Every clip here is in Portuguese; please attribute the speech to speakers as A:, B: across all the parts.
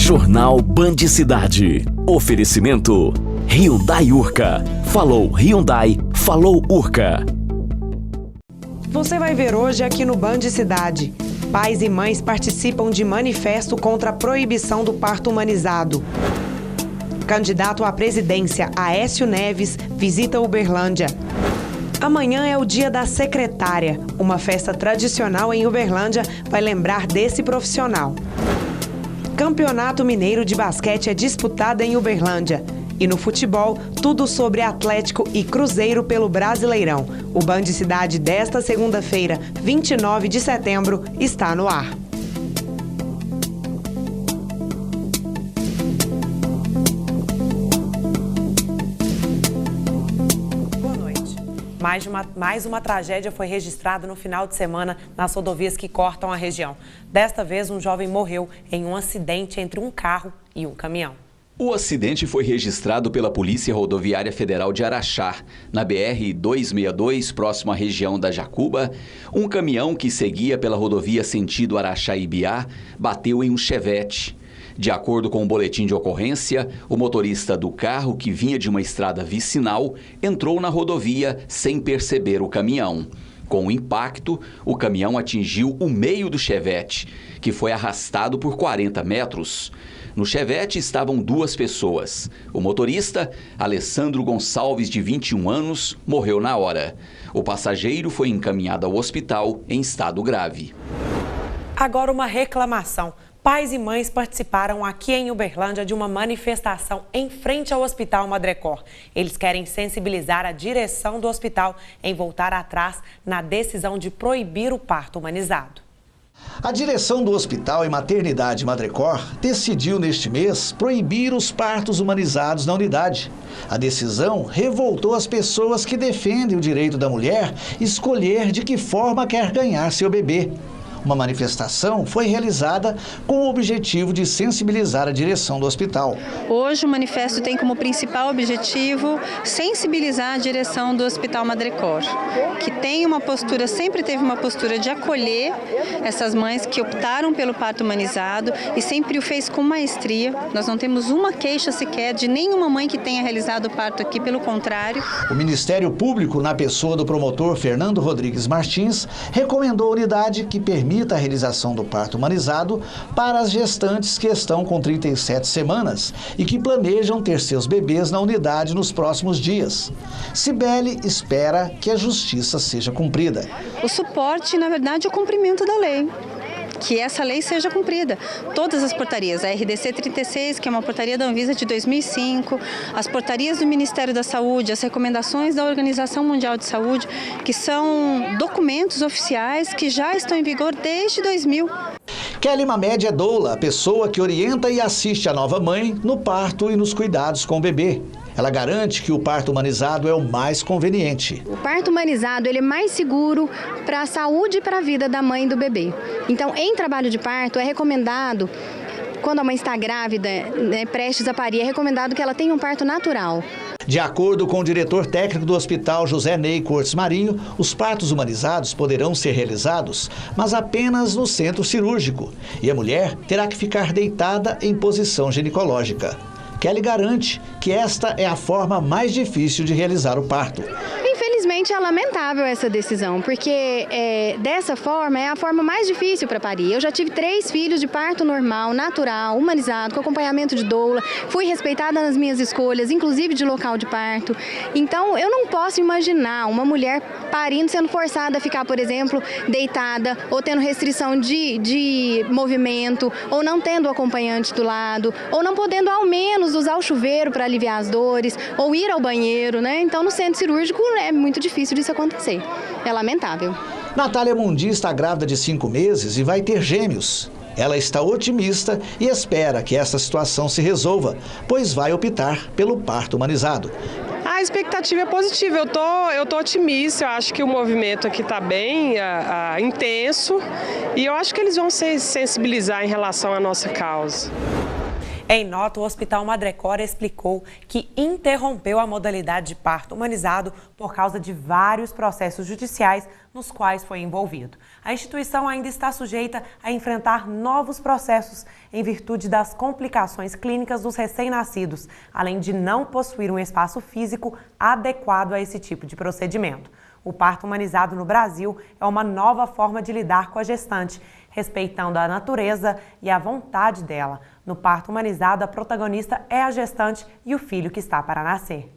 A: Jornal Band Cidade. Oferecimento Hyundai Urca. Falou Hyundai, falou Urca.
B: Você vai ver hoje aqui no Band Cidade. Pais e mães participam de manifesto contra a proibição do parto humanizado. Candidato à presidência, Aécio Neves, visita Uberlândia. Amanhã é o dia da secretária. Uma festa tradicional em Uberlândia vai lembrar desse profissional. Campeonato Mineiro de Basquete é disputado em Uberlândia. E no futebol, tudo sobre Atlético e Cruzeiro pelo Brasileirão. O Band Cidade desta segunda-feira, 29 de setembro, está no ar. Boa noite. Mais uma tragédia foi registrada no final de semana nas rodovias que cortam a região. Desta vez, um jovem morreu em um acidente entre um carro e um caminhão.
C: O acidente foi registrado pela Polícia Rodoviária Federal de Araxá, na BR-262, próximo à região da Jacuba. Um caminhão que seguia pela rodovia sentido Araxá-Ibiá bateu em um Chevette. De acordo com o boletim de ocorrência, o motorista do carro, que vinha de uma estrada vicinal, entrou na rodovia sem perceber o caminhão. Com o impacto, o caminhão atingiu o meio do Chevette, que foi arrastado por 40 metros. No Chevette estavam duas pessoas. O motorista, Alessandro Gonçalves, de 21 anos, morreu na hora. O passageiro foi encaminhado ao hospital em estado grave.
B: Agora uma reclamação. Pais e mães participaram aqui em Uberlândia de uma manifestação em frente ao Hospital Madrecor. Eles querem sensibilizar a direção do hospital em voltar atrás na decisão de proibir o parto humanizado.
D: A direção do Hospital e Maternidade Madrecor decidiu neste mês proibir os partos humanizados na unidade. A decisão revoltou as pessoas que defendem o direito da mulher escolher de que forma quer ganhar seu bebê. Uma manifestação foi realizada com o objetivo de sensibilizar a direção do hospital.
E: Hoje o manifesto tem como principal objetivo sensibilizar a direção do Hospital Madrecor, que tem uma postura, sempre teve uma postura de acolher essas mães que optaram pelo parto humanizado e sempre o fez com maestria. Nós não temos uma queixa sequer de nenhuma mãe que tenha realizado o parto aqui, pelo contrário.
D: O Ministério Público, na pessoa do promotor Fernando Rodrigues Martins, recomendou a unidade que permite a realização do parto humanizado para as gestantes que estão com 37 semanas e que planejam ter seus bebês na unidade nos próximos dias. Cibele espera que a justiça seja cumprida.
E: O suporte, na verdade, é o cumprimento da lei. Que essa lei seja cumprida. Todas as portarias, a RDC 36, que é uma portaria da Anvisa de 2005, as portarias do Ministério da Saúde, as recomendações da Organização Mundial de Saúde, que são documentos oficiais que já estão em vigor desde 2000.
D: Kelly Mamed é doula, a pessoa que orienta e assiste a nova mãe no parto e nos cuidados com o bebê. Ela garante que o parto humanizado é o mais conveniente.
F: O parto humanizado ele é mais seguro para a saúde e para a vida da mãe e do bebê. Então, em trabalho de parto, é recomendado, quando a mãe está grávida, prestes a parir, é recomendado que ela tenha um parto natural.
D: De acordo com o diretor técnico do Hospital José Ney Cortes Marinho, os partos humanizados poderão ser realizados, mas apenas no centro cirúrgico. E a mulher terá que ficar deitada em posição ginecológica. Kelly garante que esta é a forma mais difícil de realizar o parto.
F: Infelizmente é lamentável essa decisão, porque dessa forma é a forma mais difícil para parir. Eu já tive 3 filhos de parto normal, natural, humanizado, com acompanhamento de doula. Fui respeitada nas minhas escolhas, inclusive de local de parto. Então eu não posso imaginar uma mulher parindo sendo forçada a ficar, por exemplo, deitada, ou tendo restrição de movimento, ou não tendo o acompanhante do lado, ou não podendo ao menos usar o chuveiro para aliviar as dores, ou ir ao banheiro, né? Então no centro cirúrgico é muito difícil disso acontecer. É lamentável.
D: Natália Mundi está grávida de 5 meses e vai ter gêmeos. Ela está otimista e espera que essa situação se resolva, pois vai optar pelo parto humanizado.
G: A expectativa é positiva, eu tô otimista, eu acho que o movimento aqui está bem intenso e eu acho que eles vão se sensibilizar em relação à nossa causa.
B: Em nota, o Hospital Madrecor explicou que interrompeu a modalidade de parto humanizado por causa de vários processos judiciais nos quais foi envolvido. A instituição ainda está sujeita a enfrentar novos processos em virtude das complicações clínicas dos recém-nascidos, além de não possuir um espaço físico adequado a esse tipo de procedimento. O parto humanizado no Brasil é uma nova forma de lidar com a gestante, respeitando a natureza e a vontade dela. No parto humanizado, a protagonista é a gestante e o filho que está para nascer.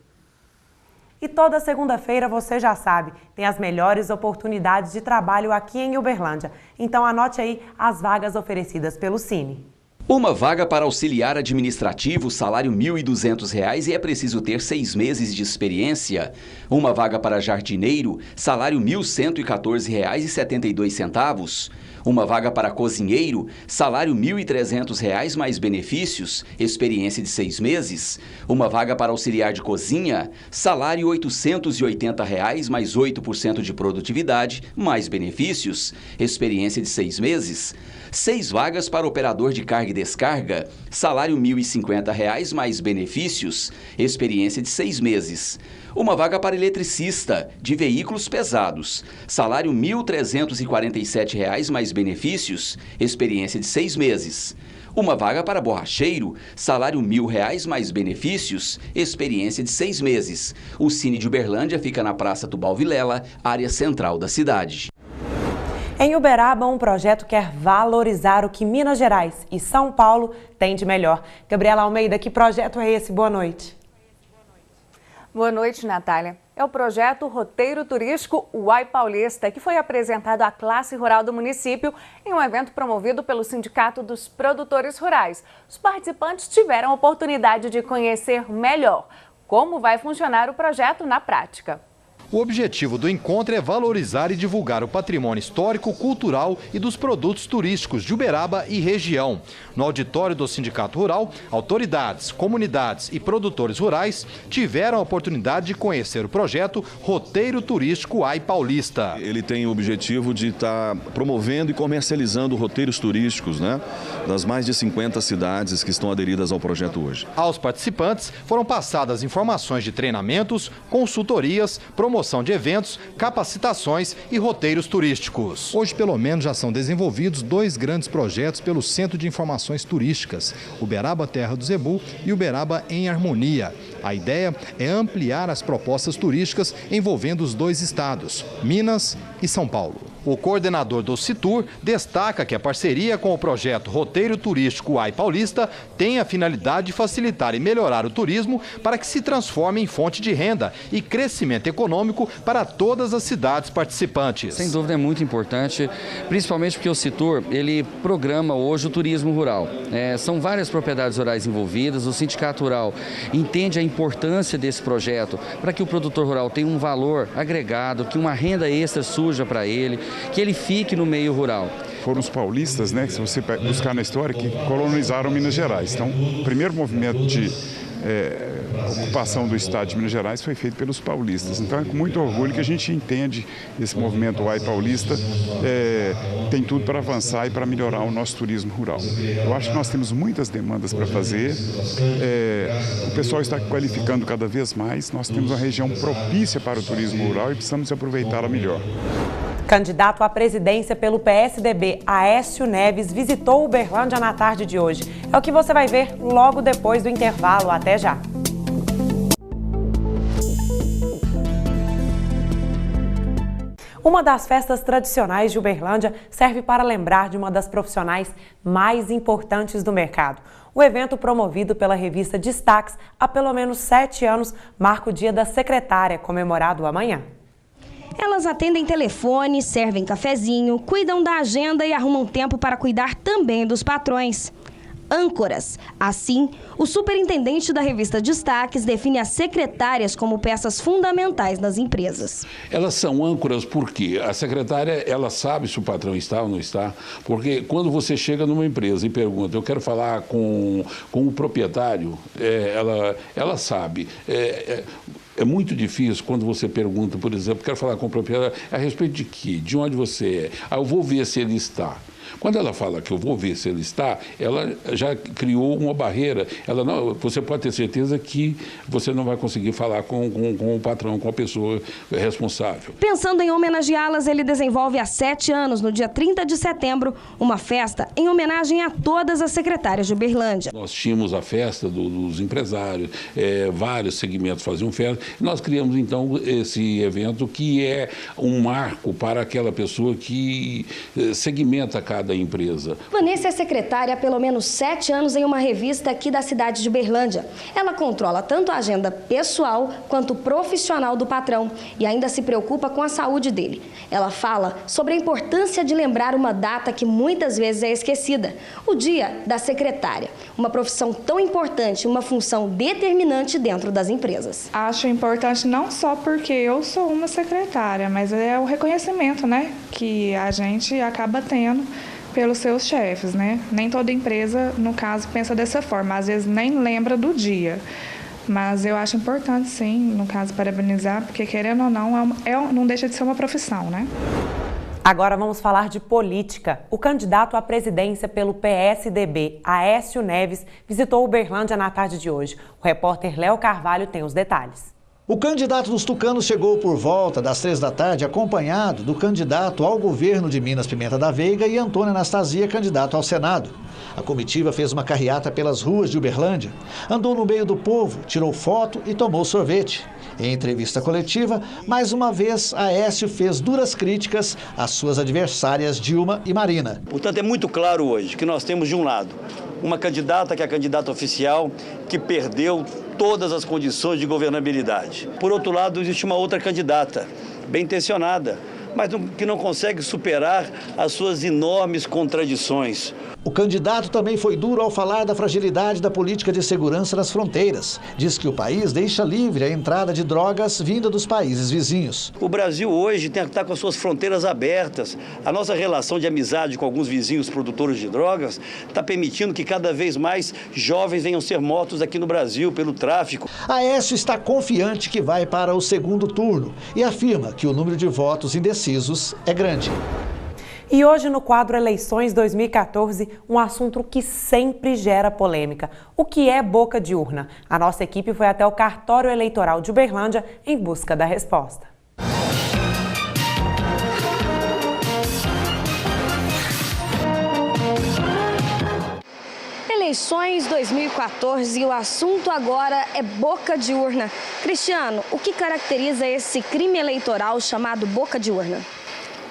B: E toda segunda-feira, você já sabe, tem as melhores oportunidades de trabalho aqui em Uberlândia. Então anote aí as vagas oferecidas pelo Cine.
C: Uma vaga para auxiliar administrativo, salário R$ 1.200 e é preciso ter 6 meses de experiência. Uma vaga para jardineiro, salário R$ 1.114,72. Uma vaga para cozinheiro, salário R$ 1.300 mais benefícios, experiência de 6 meses. Uma vaga para auxiliar de cozinha, salário R$ 880 mais 8% de produtividade, mais benefícios, experiência de 6 meses. 6 vagas para operador de carga e descarga, salário R$ 1.050 mais benefícios, experiência de 6 meses. Uma vaga para eletricista de veículos pesados, salário R$ 1.347 mais benefícios, experiência de 6 meses. Uma vaga para borracheiro, salário R$ 1.000 mais benefícios, experiência de 6 meses. O Cine de Uberlândia fica na Praça Tubal Vilela, área central da cidade.
B: Em Uberaba, um projeto quer valorizar o que Minas Gerais e São Paulo têm de melhor. Gabriela Almeida, que projeto é esse? Boa noite.
H: Boa noite, Natália. É o projeto Roteiro Turístico Uai Paulista, que foi apresentado à classe rural do município em um evento promovido pelo Sindicato dos Produtores Rurais. Os participantes tiveram a oportunidade de conhecer melhor como vai funcionar o projeto na prática.
I: O objetivo do encontro é valorizar e divulgar o patrimônio histórico, cultural e dos produtos turísticos de Uberaba e região. No auditório do Sindicato Rural, autoridades, comunidades e produtores rurais tiveram a oportunidade de conhecer o projeto Roteiro Turístico Uai Paulista.
J: Ele tem o objetivo de estar promovendo e comercializando roteiros turísticos, das mais de 50 cidades que estão aderidas ao projeto hoje.
I: Aos participantes foram passadas informações de treinamentos, consultorias, promoção de eventos, capacitações e roteiros turísticos. Hoje, pelo menos, já são desenvolvidos 2 grandes projetos pelo Centro de Informações Turísticas, Uberaba Terra do Zebu e Uberaba em Harmonia. A ideia é ampliar as propostas turísticas envolvendo os 2 estados, Minas e São Paulo. O coordenador do Citur destaca que a parceria com o projeto Roteiro Turístico Uai Paulista tem a finalidade de facilitar e melhorar o turismo para que se transforme em fonte de renda e crescimento econômico para todas as cidades participantes.
K: Sem dúvida é muito importante, principalmente porque o Citur ele programa hoje o turismo rural. São várias propriedades rurais envolvidas, o Sindicato Rural entende a importância desse projeto para que o produtor rural tenha um valor agregado, que uma renda extra surja para ele, que ele fique no meio rural.
L: Foram os paulistas, se você buscar na história, que colonizaram Minas Gerais. Então, o primeiro movimento de ocupação do estado de Minas Gerais foi feito pelos paulistas. Então, é com muito orgulho que a gente entende esse movimento Uai Paulista tem tudo para avançar e para melhorar o nosso turismo rural. Eu acho que nós temos muitas demandas para fazer, o pessoal está qualificando cada vez mais, nós temos uma região propícia para o turismo rural e precisamos aproveitá-la melhor.
B: Candidato à presidência pelo PSDB, Aécio Neves, visitou Uberlândia na tarde de hoje. É o que você vai ver logo depois do intervalo. Até já! Uma das festas tradicionais de Uberlândia serve para lembrar de uma das profissionais mais importantes do mercado. O evento, promovido pela revista Destaques há pelo menos 7 anos, marca o Dia da Secretária, comemorado amanhã.
M: Elas atendem telefone, servem cafezinho, cuidam da agenda e arrumam tempo para cuidar também dos patrões. Âncoras. Assim, o superintendente da revista Destaques define as secretárias como peças fundamentais nas empresas.
N: Elas são âncoras porque a secretária, ela sabe se o patrão está ou não está, porque quando você chega numa empresa e pergunta, eu quero falar com o proprietário, ela sabe. É muito difícil quando você pergunta, por exemplo, quero falar com o proprietário, a respeito de quê? De onde você é? Eu vou ver se ele está. Quando ela fala que eu vou ver se ele está, ela já criou uma barreira. Ela não, você pode ter certeza que você não vai conseguir falar com o patrão, com a pessoa responsável.
M: Pensando em homenageá-las, ele desenvolve há 7 anos, no dia 30 de setembro, uma festa em homenagem a todas as secretárias de Uberlândia.
N: Nós tínhamos a festa dos empresários, vários segmentos faziam festa. Nós criamos, então, esse evento que é um marco para aquela pessoa que segmenta cada empresa.
M: Vanessa é secretária há pelo menos 7 anos em uma revista aqui da cidade de Uberlândia. Ela controla tanto a agenda pessoal quanto profissional do patrão e ainda se preocupa com a saúde dele. Ela fala sobre a importância de lembrar uma data que muitas vezes é esquecida, o Dia da Secretária. Uma profissão tão importante, uma função determinante dentro das empresas.
O: Acho importante não só porque eu sou uma secretária, mas é o reconhecimento, né, que a gente acaba tendo pelos seus chefes, né? Nem toda empresa, no caso, pensa dessa forma, às vezes nem lembra do dia. Mas eu acho importante, sim, no caso, parabenizar, porque querendo ou não, não deixa de ser uma profissão, né?
B: Agora vamos falar de política. O candidato à presidência pelo PSDB, Aécio Neves, visitou Uberlândia na tarde de hoje. O repórter Léo Carvalho tem os detalhes.
D: O candidato dos tucanos chegou por volta das 3 da tarde, acompanhado do candidato ao governo de Minas Pimenta da Veiga e Antônio Anastasia, candidato ao Senado. A comitiva fez uma carreata pelas ruas de Uberlândia, andou no meio do povo, tirou foto e tomou sorvete. Em entrevista coletiva, mais uma vez, Aécio fez duras críticas às suas adversárias Dilma e Marina.
P: Portanto, é muito claro hoje que nós temos, de um lado, uma candidata que é a candidata oficial, que perdeu todas as condições de governabilidade. Por outro lado, existe uma outra candidata, bem intencionada, mas que não consegue superar as suas enormes contradições.
D: O candidato também foi duro ao falar da fragilidade da política de segurança nas fronteiras. Diz que o país deixa livre a entrada de drogas vinda dos países vizinhos.
P: O Brasil hoje tem que estar com as suas fronteiras abertas. A nossa relação de amizade com alguns vizinhos produtores de drogas está permitindo que cada vez mais jovens venham ser mortos aqui no Brasil pelo tráfico.
D: Aécio está confiante que vai para o segundo turno e afirma que o número de votos indecisos é grande.
B: E hoje no quadro Eleições 2014, um assunto que sempre gera polêmica. O que é boca de urna? A nossa equipe foi até o cartório eleitoral de Uberlândia em busca da resposta.
M: Eleições 2014 e o assunto agora é boca de urna. Cristiano, o que caracteriza esse crime eleitoral chamado boca de urna?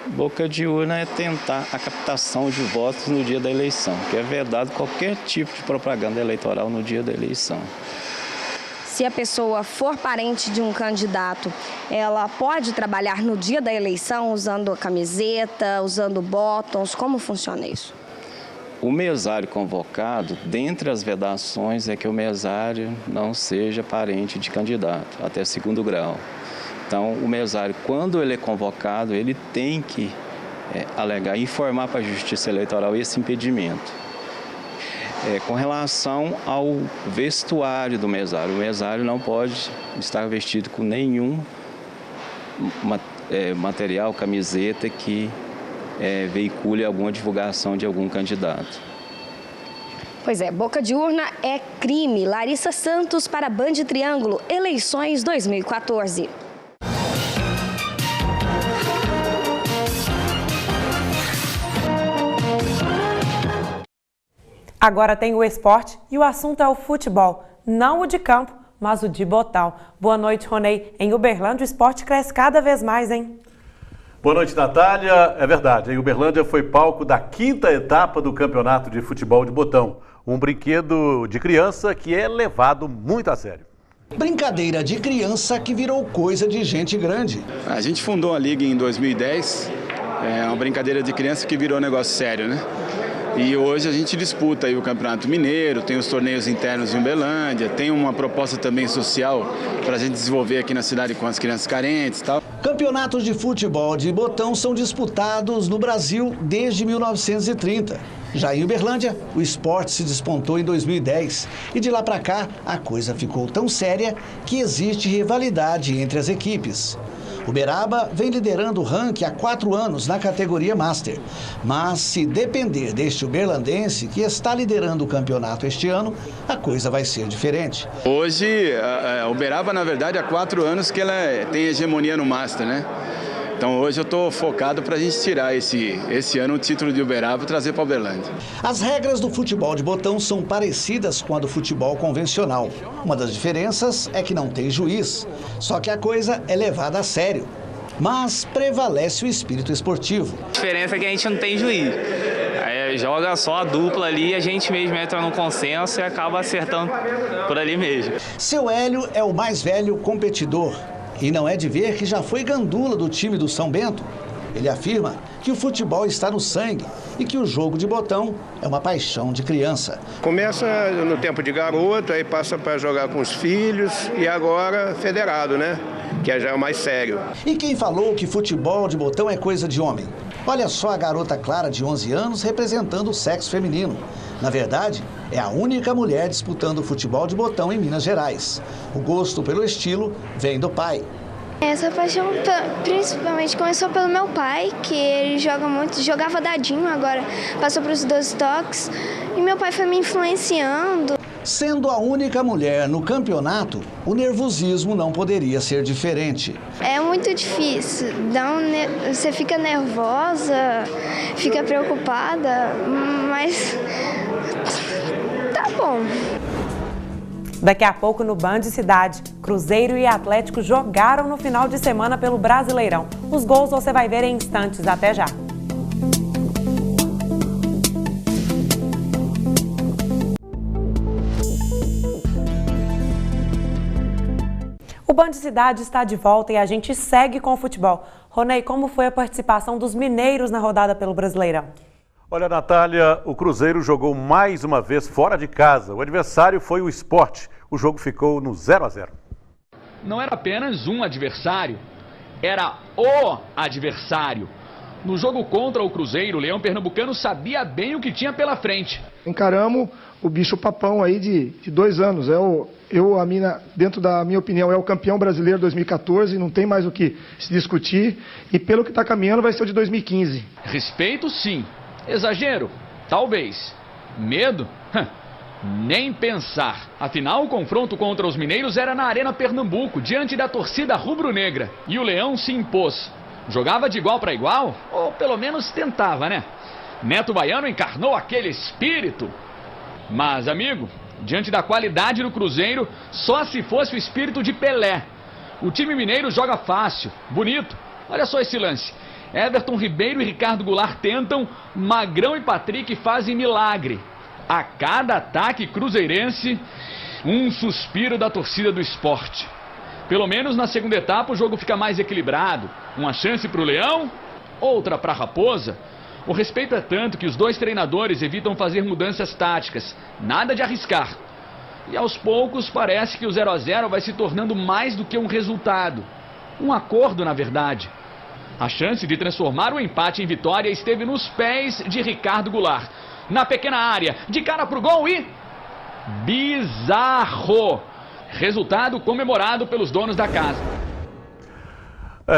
Q: Boca de urna é tentar a captação de votos no dia da eleição, que é vedado qualquer tipo de propaganda eleitoral no dia da eleição.
M: Se a pessoa for parente de um candidato, ela pode trabalhar no dia da eleição usando a camiseta, usando botões? Como funciona isso?
Q: O mesário convocado, dentre as vedações, é que o mesário não seja parente de candidato, até 2º grau. Então, o mesário, quando ele é convocado, ele tem que alegar e informar para a Justiça Eleitoral esse impedimento. Com relação ao vestuário do mesário, o mesário não pode estar vestido com nenhum material, camiseta que veicule alguma divulgação de algum candidato.
M: Pois é, boca de urna é crime. Larissa Santos para Band Triângulo, Eleições 2014.
B: Agora tem o esporte e o assunto é o futebol. Não o de campo, mas o de botão. Boa noite, Ronei. Em Uberlândia, o esporte cresce cada vez mais, hein?
R: Boa noite, Natália. É verdade, em Uberlândia foi palco da 5ª etapa do Campeonato de Futebol de Botão. Um brinquedo de criança que é levado muito a sério.
D: Brincadeira de criança que virou coisa de gente grande.
S: A gente fundou a Liga em 2010. É uma brincadeira de criança que virou negócio sério, né? E hoje a gente disputa aí o Campeonato Mineiro, tem os torneios internos em Uberlândia, tem uma proposta também social para a gente desenvolver aqui na cidade com as crianças carentes e tal.
D: Campeonatos de futebol de botão são disputados no Brasil desde 1930. Já em Uberlândia, o esporte se despontou em 2010 e de lá para cá a coisa ficou tão séria que existe rivalidade entre as equipes. Uberaba vem liderando o ranking há 4 anos na categoria Master. Mas se depender deste uberlandense, que está liderando o campeonato este ano, a coisa vai ser diferente.
S: Hoje, a Uberaba, na verdade, há 4 anos que ela tem hegemonia no Master, né? Então hoje eu estou focado para a gente tirar esse ano o título de Uberaba e trazer para Uberlândia.
D: As regras do futebol de botão são parecidas com a do futebol convencional. Uma das diferenças é que não tem juiz, só que a coisa é levada a sério. Mas prevalece o espírito esportivo.
T: A diferença é que a gente não tem juiz. Aí joga só a dupla ali, a gente mesmo entra no consenso e acaba acertando por ali mesmo.
D: Seu Hélio é o mais velho competidor. E não é de ver que já foi gandula do time do São Bento. Ele afirma que o futebol está no sangue e que o jogo de botão é uma paixão de criança.
U: Começa no tempo de garoto, aí passa para jogar com os filhos e agora federado, né? Que já é o mais sério.
D: E quem falou que futebol de botão é coisa de homem? Olha só a garota Clara, de 11 anos, representando o sexo feminino. Na verdade, é a única mulher disputando o futebol de botão em Minas Gerais. O gosto pelo estilo vem do pai.
V: Essa paixão principalmente começou pelo meu pai, que ele joga muito, jogava dadinho, agora passou para os 12 toques, e meu pai foi me influenciando.
D: Sendo a única mulher no campeonato, o nervosismo não poderia ser diferente.
V: É muito difícil, você fica nervosa, fica preocupada, mas tá bom.
B: Daqui a pouco no Band Cidade, Cruzeiro e Atlético jogaram no final de semana pelo Brasileirão. Os gols você vai ver em instantes, até já. O Band Cidade está de volta e a gente segue com o futebol. Ronei, como foi a participação dos mineiros na rodada pelo Brasileirão?
R: Olha, Natália, o Cruzeiro jogou mais uma vez fora de casa. O adversário foi o Sport. O jogo ficou no 0-0.
W: Não era apenas um adversário, era o adversário. No jogo contra o Cruzeiro, o Leão Pernambucano sabia bem o que tinha pela frente.
X: Encaramos o bicho papão aí de 2 anos. Dentro da minha opinião, é o campeão brasileiro 2014, não tem mais o que se discutir. E pelo que está caminhando, vai ser o de 2015.
W: Respeito, sim. Exagero? Talvez. Medo? Nem pensar. Afinal, o confronto contra os mineiros era na Arena Pernambuco, diante da torcida rubro-negra. E o Leão se impôs. Jogava de igual para igual? Ou pelo menos tentava, né? Neto Baiano encarnou aquele espírito. Mas, amigo, diante da qualidade do Cruzeiro, só se fosse o espírito de Pelé. O time mineiro joga fácil, bonito. Olha só esse lance. Everton Ribeiro e Ricardo Goulart tentam, Magrão e Patrick fazem milagre. A cada ataque cruzeirense, um suspiro da torcida do Sport. Pelo menos na segunda etapa o jogo fica mais equilibrado. Uma chance para o Leão, outra para a Raposa. O respeito é tanto que os dois treinadores evitam fazer mudanças táticas. Nada de arriscar. E aos poucos parece que o 0-0 vai se tornando mais do que um resultado. Um acordo, na verdade. A chance de transformar o empate em vitória esteve nos pés de Ricardo Goulart. Na pequena área, de cara pro gol e... bizarro! Resultado comemorado pelos donos da casa.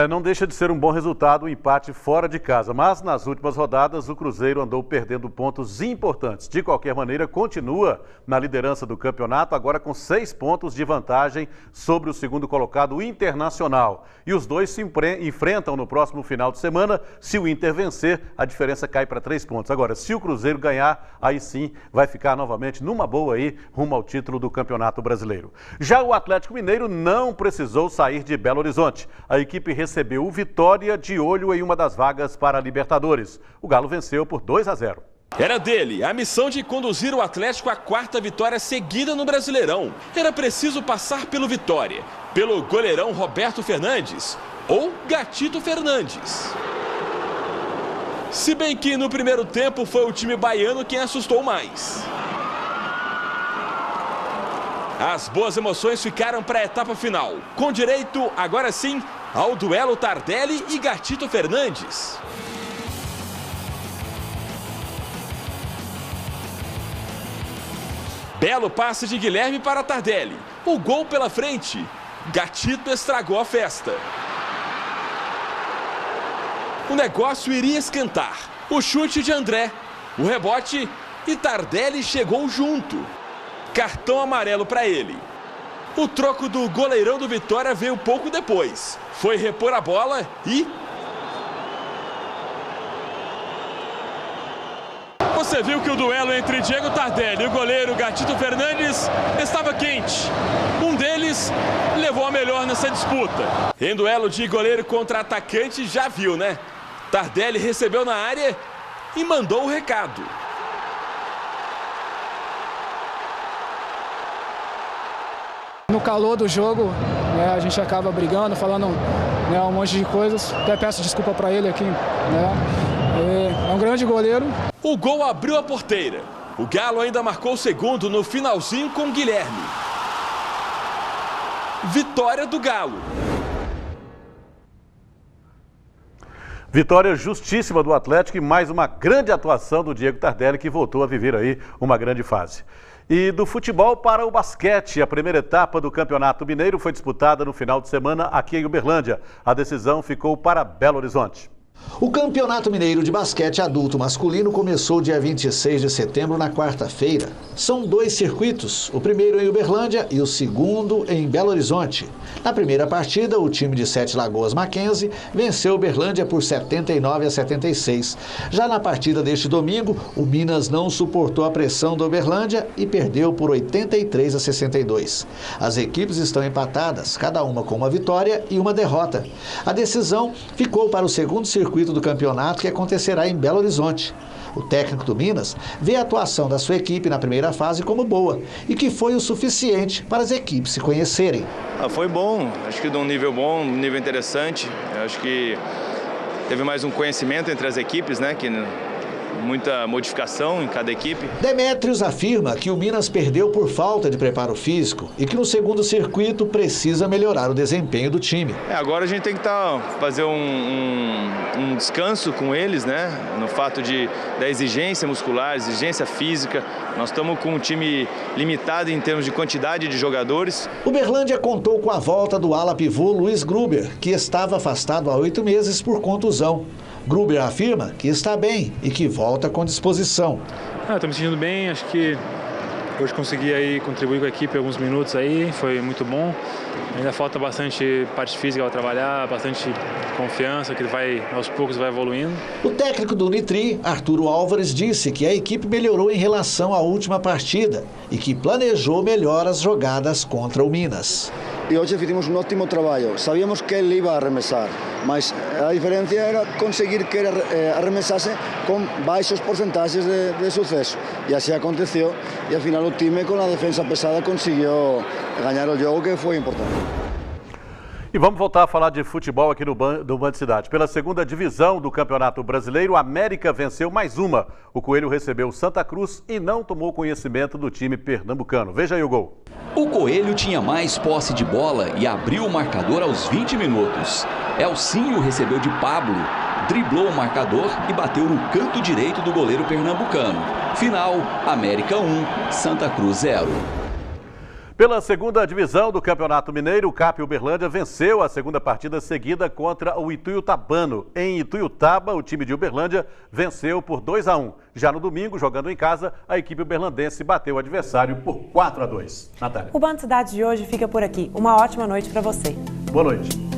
R: Não deixa de ser um bom resultado o empate fora de casa, mas nas últimas rodadas o Cruzeiro andou perdendo pontos importantes. De qualquer maneira, continua na liderança do campeonato, agora com 6 pontos de vantagem sobre o segundo colocado, o Internacional. E os dois se enfrentam no próximo final de semana. Se o Inter vencer, a diferença cai para 3 pontos. Agora, se o Cruzeiro ganhar, aí sim vai ficar novamente numa boa aí, rumo ao título do Campeonato Brasileiro. Já o Atlético Mineiro não precisou sair de Belo Horizonte. A equipe recebeu o Vitória de olho em uma das vagas para a Libertadores. O Galo venceu por 2-0.
Y: Era dele a missão de conduzir o Atlético à 4ª vitória seguida no Brasileirão. Era preciso passar pelo Vitória, pelo goleirão Roberto Fernandes ou Gatito Fernandes. Se bem que no primeiro tempo foi o time baiano quem assustou mais. As boas emoções ficaram para a etapa final, com direito, agora sim, ao duelo Tardelli e Gatito Fernandes. Belo passe de Guilherme para Tardelli. O gol pela frente. Gatito estragou a festa. O negócio iria esquentar. O chute de André, o rebote e Tardelli chegou junto. Cartão amarelo para ele. O troco do goleirão do Vitória veio pouco depois. Foi repor a bola e... Você viu que o duelo entre Diego Tardelli e o goleiro Gatito Fernandes estava quente. Um deles levou a melhor nessa disputa. Em duelo de goleiro contra atacante, já viu, né? Tardelli recebeu na área e mandou o recado.
A: No calor do jogo, né, a gente acaba brigando, falando, né, um monte de coisas. Até peço desculpa para ele aqui. Né? É um grande goleiro.
Y: O gol abriu a porteira. O Galo ainda marcou o segundo no finalzinho com Guilherme. Vitória do Galo.
R: Vitória justíssima do Atlético e mais uma grande atuação do Diego Tardelli, que voltou a viver aí uma grande fase. E do futebol para o basquete, a primeira etapa do Campeonato Mineiro foi disputada no final de semana aqui em Uberlândia. A decisão ficou para Belo Horizonte.
D: O Campeonato Mineiro de Basquete Adulto Masculino começou dia 26 de setembro, na quarta-feira. São 2 circuitos, o primeiro em Uberlândia e o segundo em Belo Horizonte. Na primeira partida, o time de Sete Lagoas Mackenzie venceu Uberlândia por 79-76. Já na partida deste domingo, o Minas não suportou a pressão do Uberlândia e perdeu por 83-62. As equipes estão empatadas, cada uma com uma vitória e uma derrota. A decisão ficou para o segundo circuito do campeonato, que acontecerá em Belo Horizonte. O técnico do Minas vê a atuação da sua equipe na primeira fase como boa e que foi o suficiente para as equipes se conhecerem.
C: Foi bom, acho que de um nível bom, um nível interessante. Eu acho que teve mais um conhecimento entre as equipes, né? Que muita modificação em cada equipe.
D: Demétrios afirma que o Minas perdeu por falta de preparo físico e que no segundo circuito precisa melhorar o desempenho do time.
C: Agora a gente tem que fazer um descanso com eles, né? No fato da exigência muscular, exigência física. Nós estamos com um time limitado em termos de quantidade de jogadores.
D: Uberlândia contou com a volta do ala pivô Luiz Gruber, que estava afastado há 8 meses por contusão. Gruber afirma que está bem e que volta com disposição.
E: Estou me sentindo bem, acho que hoje consegui aí contribuir com a equipe alguns minutos aí, foi muito bom. Ainda falta bastante parte física para trabalhar, bastante confiança, que aos poucos vai evoluindo.
D: O técnico do Nitri, Arturo Álvares, disse que a equipe melhorou em relação à última partida e que planejou melhor as jogadas contra o Minas.
F: E hoje fizemos um ótimo trabalho. Sabíamos que ele ia arremessar, mas a diferença era conseguir que ele arremessasse com baixos porcentagens de sucesso. E assim aconteceu. E afinal o time, com a defesa pesada, conseguiu ganhar o jogo, que foi importante.
R: E vamos voltar a falar de futebol aqui no Band Cidade. Pela segunda divisão do Campeonato Brasileiro, a América venceu mais uma. O Coelho recebeu Santa Cruz e não tomou conhecimento do time pernambucano. Veja aí o gol.
G: O Coelho tinha mais posse de bola e abriu o marcador aos 20 minutos. Elcinho recebeu de Pablo, driblou o marcador e bateu no canto direito do goleiro pernambucano. Final, América 1, Santa Cruz 0.
R: Pela segunda divisão do Campeonato Mineiro, o CAP Uberlândia venceu a segunda partida seguida contra o Ituiutabano. Em Ituiutaba, o time de Uberlândia venceu por 2-1. Já no domingo, jogando em casa, a equipe uberlandense bateu o adversário por 4-2. Natália.
B: O Band Cidade de hoje fica por aqui. Uma ótima noite para você.
R: Boa noite.